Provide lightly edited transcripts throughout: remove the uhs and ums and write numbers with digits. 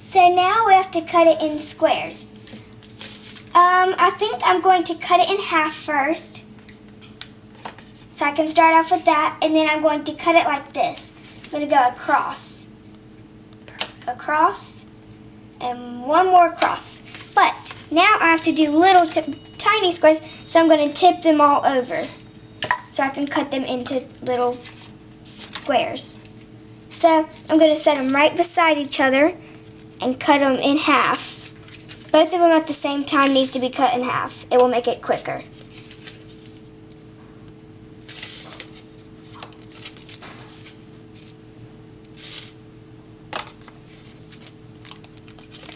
So now we have to cut it in squares. I think I'm going to cut it in half first. So I can start off with that, and then I'm going to cut it like this. I'm going to go across. Across, and one more across. But now I have to do little tiny squares, so I'm going to tip them all over. So I can cut them into little squares. So I'm going to set them right beside each other and cut them in half. Both of them at the same time needs to be cut in half. It will make it quicker.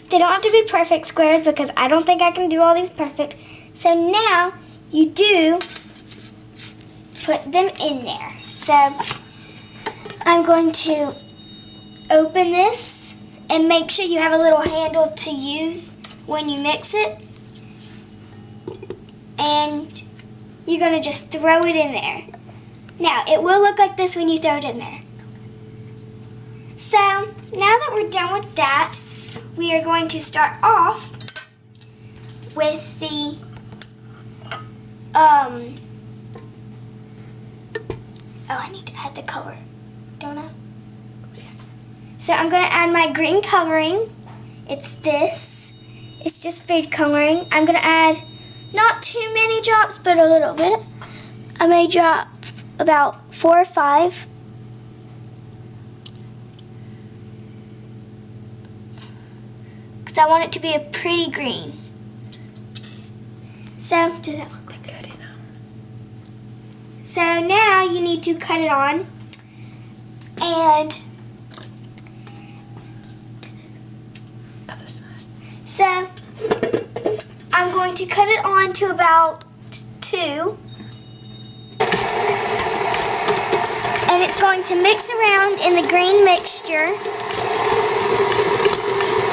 They don't have to be perfect squares because I don't think I can do all these perfect. So now you do put them in there. So I'm going to open this and make sure you have a little handle to use when you mix it. And you're going to just throw it in there. Now, it will look like this when you throw it in there. So now that we're done with that, we are going to start off with the oh, I need to add the color, don't I? Yeah. So I'm going to add my green coloring. It's this. It's just food coloring. I'm going to add not too many drops, but a little bit. I may drop about 4 or 5. I want it to be a pretty green. So, does that look good enough? So now you need to cut it on. And other side. So I'm going to cut it on to about 2. And it's going to mix around in the green mixture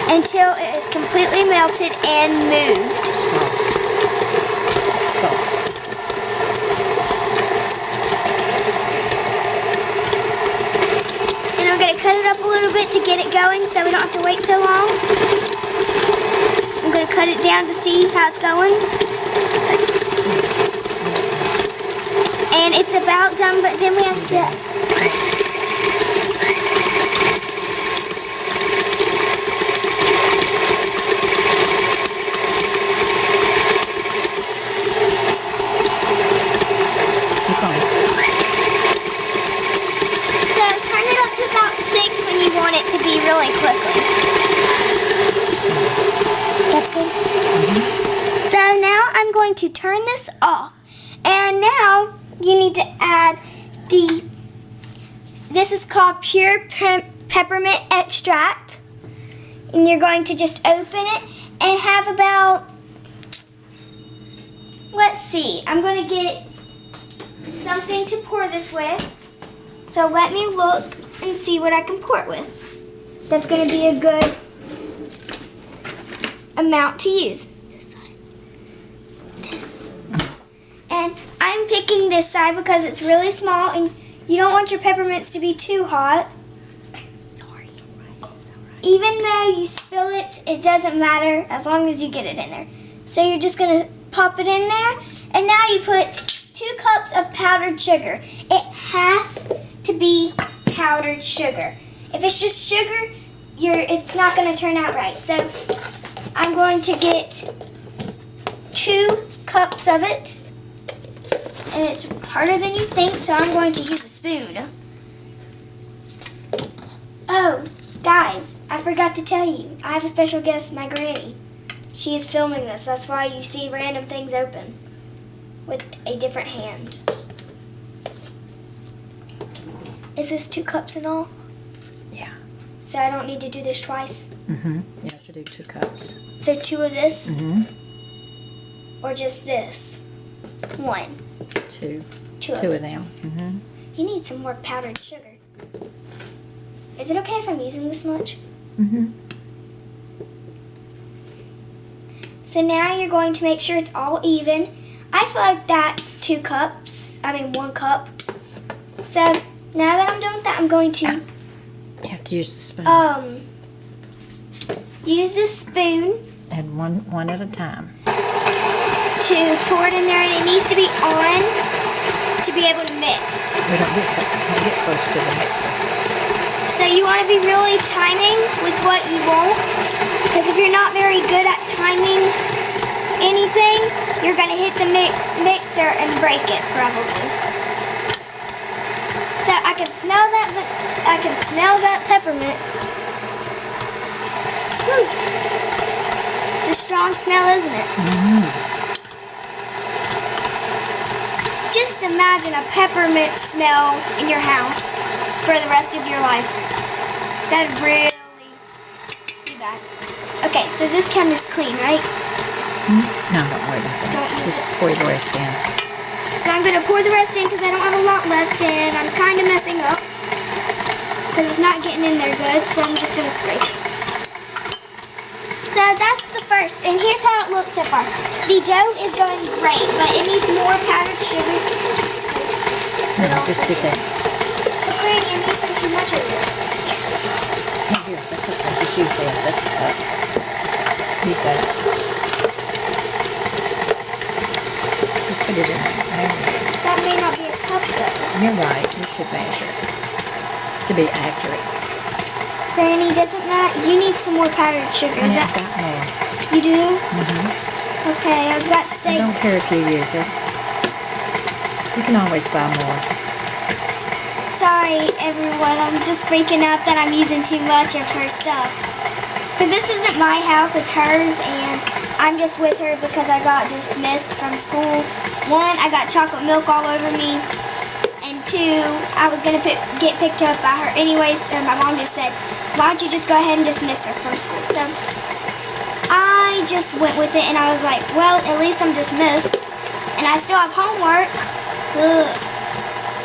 until it is completely melted and moved. And I'm going to cut it up a little bit to get it going so we don't have to wait so long. I'm going to cut it down to see how it's going. And it's about done, but then we have to... to be really quickly. That's good. So now I'm going to turn this off. And now you need to add this is called pure peppermint extract. And you're going to just open it and have about, let's see, I'm going to get something to pour this with. So let me look and see what I can pour it with. That's going to be a good amount to use. This side. This. And I'm picking this side because it's really small and you don't want your peppermints to be too hot. Sorry. Even though you spill it, it doesn't matter as long as you get it in there. So you're just going to pop it in there. And now you put 2 cups of powdered sugar. It has to be powdered sugar. If it's just sugar, it's not going to turn out right. So I'm going to get 2 cups of it. And it's harder than you think, so I'm going to use a spoon. Oh, guys, I forgot to tell you. I have a special guest, my granny. She is filming this. That's why you see random things open with a different hand. Is this 2 cups in all? Yeah. So I don't need to do this twice? Mm-hmm. You have to do 2 cups. So 2 of this? Mm-hmm. Or just this? 1. 2. 2 of them. Mm-hmm. You need some more powdered sugar. Is it okay if I'm using this much? Mm-hmm. So now you're going to make sure it's all even. I feel like that's 2 cups. 1 cup. So now that I'm done with that, I'm going to You have to use the spoon. use this spoon And one at a time. to pour it in there, and it needs to be on to be able to mix. We don't get close to the mixer. So you want to be really timing with what you want, because if you're not very good at timing anything, you're going to hit the mixer and break it probably. So I can smell that. I can smell that peppermint. Whew. It's a strong smell, isn't it? Just imagine a peppermint smell in your house for the rest of your life. That'd really be bad. Okay, so this counter's clean, right? No, don't worry about that. Don't use Just pour the rest in. So I'm going to pour the rest in because I don't have a lot left in. I'm kind of messing up because it's not getting in there good, so I'm just going to scrape it. So that's the first, and here's how it looks so far. The dough is going great, but it needs more powdered sugar. Just No, just do that. okay, you're mixing too much of this. Here's Oh, here, that's okay. Just use this. That's a cup. Use that. Just put it in there. that may not be a cup though. You're right. You should measure it to be accurate. Granny, doesn't that, you need some more powdered sugar. I Is have that, got more. you do? Mm-hmm. Okay, I was about to I say, don't care if you use it. You can always buy more. sorry everyone, I'm just freaking out that I'm using too much of her stuff. Because this isn't my house, it's hers, and I'm just with her because I got dismissed from school. One, I got chocolate milk all over me. And two, I was going to get picked up by her anyways, so my mom just said, why don't you just go ahead and dismiss her from school? So I just went with it, and I was like, well, at least I'm dismissed. And I still have homework. Ugh.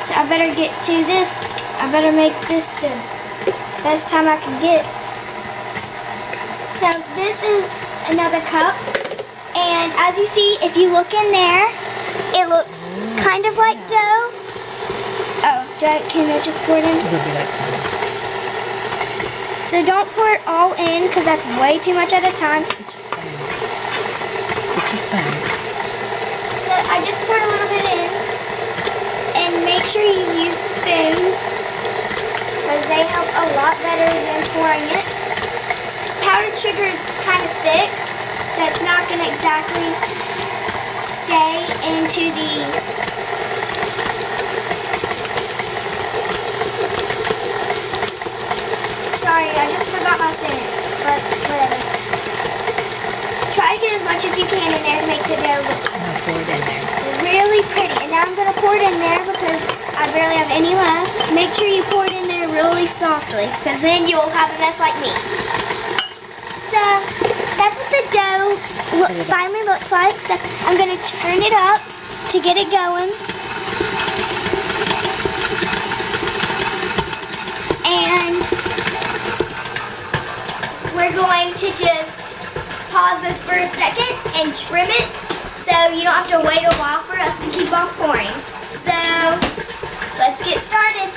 So I better get to this. I better make this the best time I can get. So this is another cup. And as you see, if you look in there, it looks kind of like dough. Oh, can I just pour it in? It'll be like that. So don't pour it all in because that's way too much at a time. Get your spoon. Get your spoon. So I just poured a little bit in. And make sure you use spoons because they help a lot better than pouring it. This powdered sugar is kind of thick, so it's not going to exactly stay into the... Sorry, I just forgot my sentence, but whatever. Try to get as much as you can in there to make the dough look Now pour it in there. really pretty. And now I'm going to pour it in there because I barely have any left. Make sure you pour it in there really softly because then you'll have a mess like me. So that's what the dough finally looks like. So I'm going to turn it up to get it going. And we're going to just pause this for a second and trim it so you don't have to wait a while for us to keep on pouring. So let's get started.